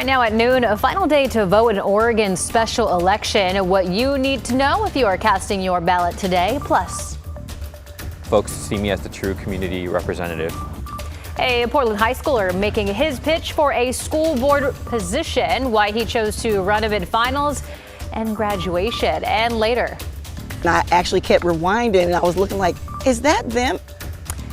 Right now at noon, a final day to vote in Oregon's special election. What you need to know if you are casting your ballot today. Plus, folks see me as the true community representative. A Portland high schooler making his pitch for a school board position, why he chose to run amid finals and graduation. And later, I actually kept rewinding and I was looking like, is that them?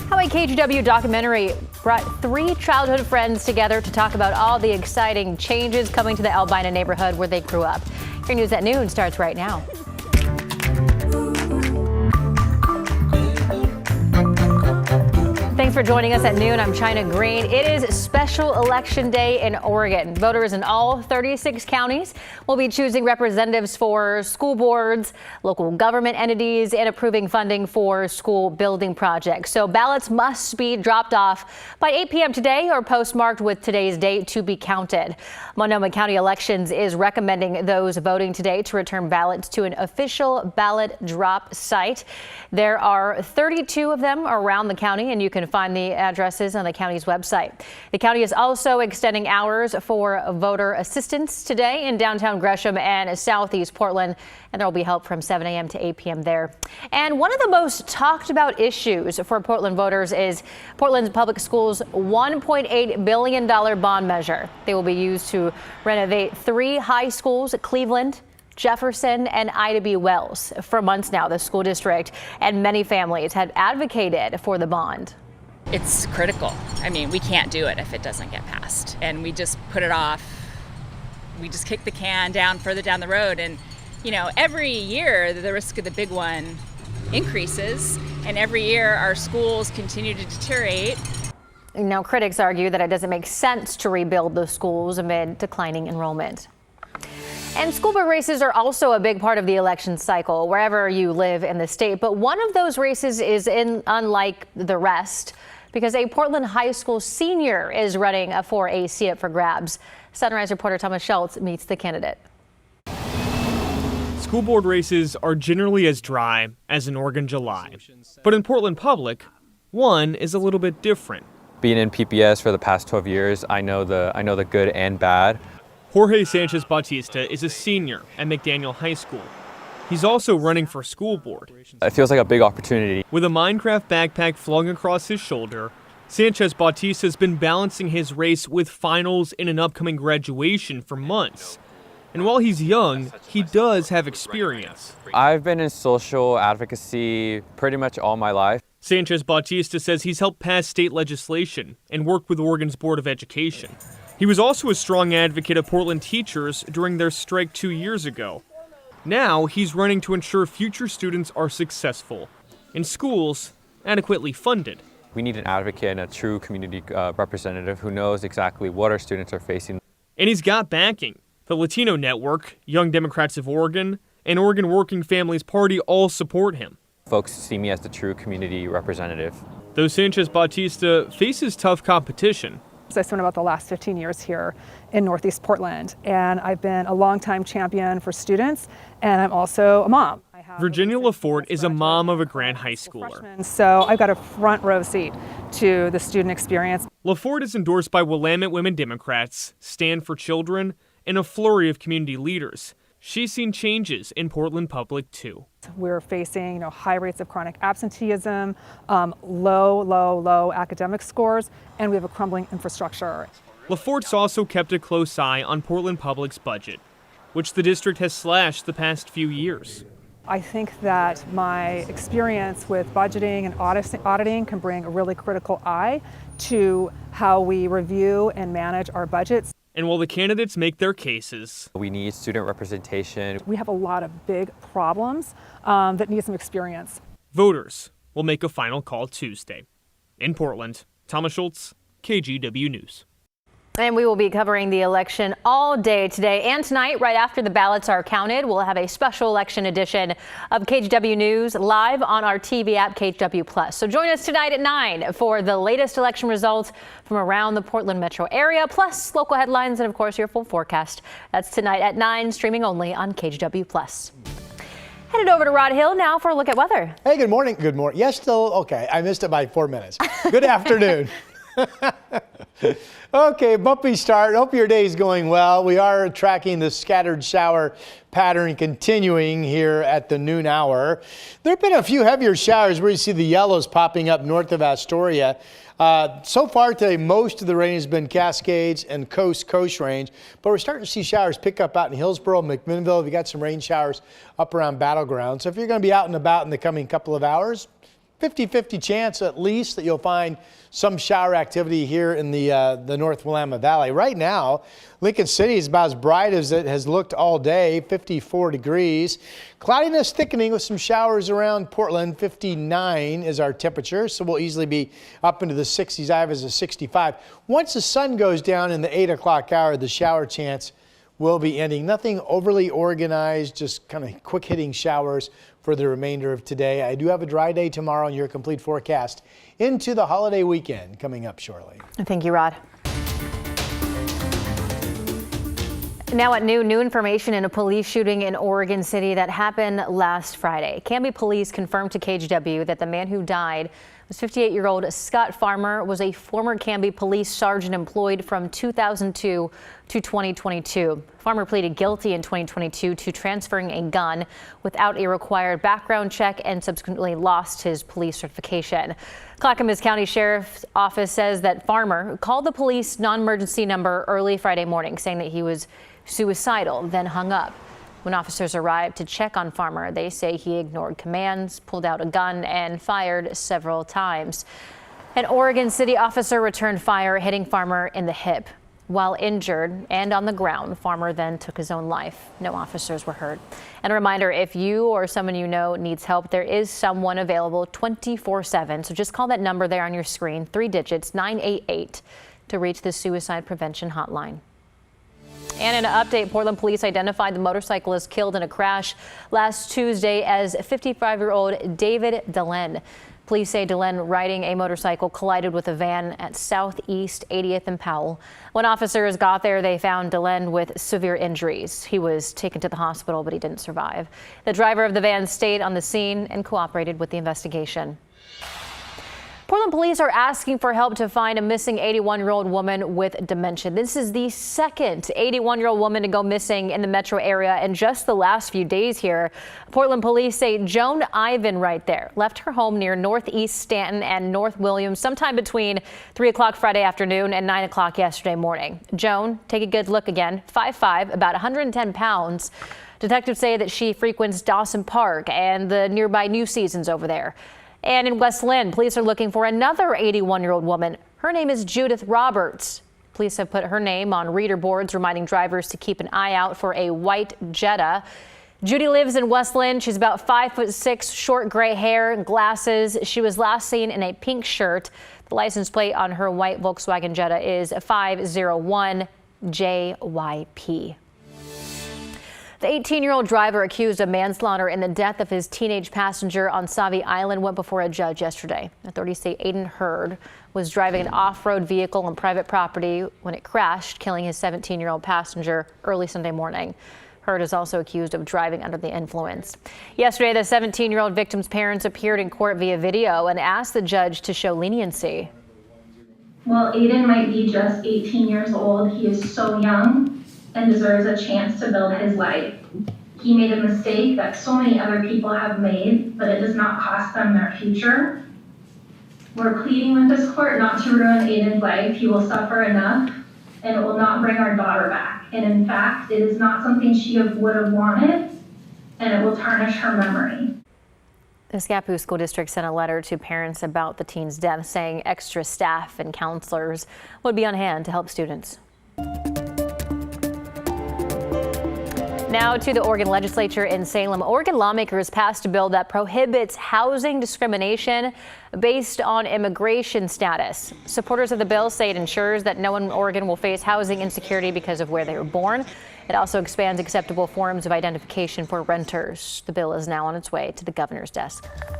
how a KGW documentary brought three childhood friends together to talk about all the exciting changes coming to the Albina neighborhood where they grew up. Your news at noon starts right now. Thanks for joining us at noon. I'm China Green. It is special election day in Oregon. Voters in all 36 counties will be choosing representatives for school boards, local government entities, and approving funding for school building projects. So ballots must be dropped off by 8 p.m. today or postmarked with today's date to be counted. Multnomah County Elections is recommending those voting today to return ballots to an official ballot drop site. There are 32 of them around the county, and you can find the addresses on the county's website. The county is also extending hours for voter assistance today in downtown Gresham and southeast Portland, and there will be help from 7 a.m. to 8 p.m. there. And one of the most talked about issues for Portland voters is Portland's public schools' $1.8 billion bond measure. They will be used to renovate 3 high schools at Cleveland, Jefferson, and Ida B. Wells. For months now, the school district and many families had advocated for the bond. It's critical. I mean, we can't do it if it doesn't get passed. And we just put it off. We just kick the can down further down the road. And, you know, every year the risk of the big one increases. And every year our schools continue to deteriorate. Now, critics argue that it doesn't make sense to rebuild the schools amid declining enrollment. And school board races are also a big part of the election cycle wherever you live in the state. But one of those races is unlike the rest, because a Portland high school senior is running for a seat up for grabs. Sunrise reporter Thomas Schultz meets the candidate. School board races are generally as dry as an Oregon July. But in Portland Public, one is a little bit different. Being in PPS for the past 12 years, I know the good and bad. Jorge Sanchez Bautista is a senior at McDaniel High School. He's also running for school board. It feels like a big opportunity. With a Minecraft backpack flung across his shoulder, Sanchez Bautista has been balancing his race with finals and an upcoming graduation for months. And while he's young, he does have experience. I've been in social advocacy pretty much all my life. Sanchez Bautista says he's helped pass state legislation and worked with Oregon's Board of Education. He was also a strong advocate of Portland teachers during their strike 2 years ago. Now he's running to ensure future students are successful and schools adequately funded. We need an advocate and a true community representative who knows exactly what our students are facing. And he's got backing. The Latino Network, Young Democrats of Oregon, and Oregon Working Families Party all support him. Folks see me as the true community representative. Though Sanchez Bautista faces tough competition. I spent about the last 15 years here in Northeast Portland, and I've been a longtime champion for students, and I'm also a mom. Virginia LaForte is a mom of a Grant high schooler. So I've got a front row seat to the student experience. LaForte is endorsed by Willamette Women Democrats, Stand for Children, and a flurry of community leaders. She's seen changes in Portland Public, too. We're facing, high rates of chronic absenteeism, low academic scores, and we have a crumbling infrastructure. LaForte's also kept a close eye on Portland Public's budget, which the district has slashed the past few years. I think that my experience with budgeting and auditing can bring a really critical eye to how we review and manage our budgets. And while the candidates make their cases, we need student representation. We have a lot of big problems that need some experience. Voters will make a final call Tuesday. In Portland, Thomas Schultz, KGW News. And we will be covering the election all day today and tonight. Right after the ballots are counted, we'll have a special election edition of KGW News live on our TV app, KGW+. So join us tonight at 9 for the latest election results from around the Portland metro area, plus local headlines and, of course, your full forecast. That's tonight at 9, streaming only on KGW+. Headed over to Rod Hill now for a look at weather. Hey, good morning. Good morning. Yes, still okay. I missed it by 4 minutes. Good afternoon. Okay, bumpy start. Hope your day is going well. We are tracking the scattered shower pattern continuing here at the noon hour. There have been a few heavier showers where you see the yellows popping up north of Astoria. So far today, most of the rain has been Cascades and coast range, but we're starting to see showers pick up out in Hillsboro, McMinnville. We got some rain showers up around Battleground. So if you're going to be out and about in the coming couple of hours, 50-50 chance at least that you'll find some shower activity here in the North Willamette Valley. Right now, Lincoln City is about as bright as it has looked all day, 54 degrees. Cloudiness thickening with some showers around Portland. 59 is our temperature, so we'll easily be up into the 60s. I have as a 65. Once the sun goes down in the 8 o'clock hour, the shower chance will be ending. Nothing overly organized, just kind of quick hitting showers for the remainder of today. I do have a dry day tomorrow and your complete forecast into the holiday weekend coming up shortly. Thank you, Rod. Now at noon, new information in a police shooting in Oregon City that happened last Friday. Canby police confirmed to KGW that the man who died was 58-year-old Scott Farmer, was a former Canby police sergeant employed from 2002 to 2022. Farmer pleaded guilty in 2022 to transferring a gun without a required background check and subsequently lost his police certification. Clackamas County Sheriff's Office says that Farmer called the police non-emergency number early Friday morning, saying that he was suicidal, then hung up. When officers arrived to check on Farmer, they say he ignored commands, pulled out a gun, and fired several times. An Oregon City officer returned fire, hitting Farmer in the hip. While injured and on the ground, Farmer then took his own life. No officers were hurt. And a reminder, if you or someone you know needs help, there is someone available 24/7. So just call that number there on your screen, 3 digits, 988, to reach the suicide prevention hotline. And in an update, Portland police identified the motorcyclist killed in a crash last Tuesday as 55-year-old David Delen. Police say Delen, riding a motorcycle, collided with a van at Southeast 80th and Powell. When officers got there, they found Delen with severe injuries. He was taken to the hospital, but he didn't survive. The driver of the van stayed on the scene and cooperated with the investigation. Portland police are asking for help to find a missing 81-year-old woman with dementia. This is the second 81-year-old woman to go missing in the metro area in just the last few days here. Portland police say Joan Ivan right there left her home near Northeast Stanton and North Williams sometime between 3 o'clock Friday afternoon and 9 o'clock yesterday morning. Joan, take a good look again, 5'5", about 110 pounds. Detectives say that she frequents Dawson Park and the nearby New Seasons over there. And in West Linn, police are looking for another 81-year-old woman. Her name is Judith Roberts. Police have put her name on reader boards, reminding drivers to keep an eye out for a white Jetta. Judy lives in West Linn. She's about 5'6", short gray hair and glasses. She was last seen in a pink shirt. The license plate on her white Volkswagen Jetta is 501 JYP. The 18-year-old driver accused of manslaughter in the death of his teenage passenger on Savvi Island went before a judge yesterday. Authorities say Aiden Hurd was driving an off-road vehicle on private property when it crashed, killing his 17-year-old passenger early Sunday morning. Hurd is also accused of driving under the influence. Yesterday, the 17-year-old victim's parents appeared in court via video and asked the judge to show leniency. While Aiden might be just 18 years old, he is so young and deserves a chance to build his life. He made a mistake that so many other people have made, but it does not cost them their future. We're pleading with this court not to ruin Aiden's life. He will suffer enough, and it will not bring our daughter back. And in fact, it is not something she would have wanted, and it will tarnish her memory. The Scappoose School District sent a letter to parents about the teen's death, saying extra staff and counselors would be on hand to help students. Now to the Oregon legislature in Salem. Oregon lawmakers passed a bill that prohibits housing discrimination based on immigration status. Supporters of the bill say it ensures that no one in Oregon will face housing insecurity because of where they were born. It also expands acceptable forms of identification for renters. The bill is now on its way to the governor's desk.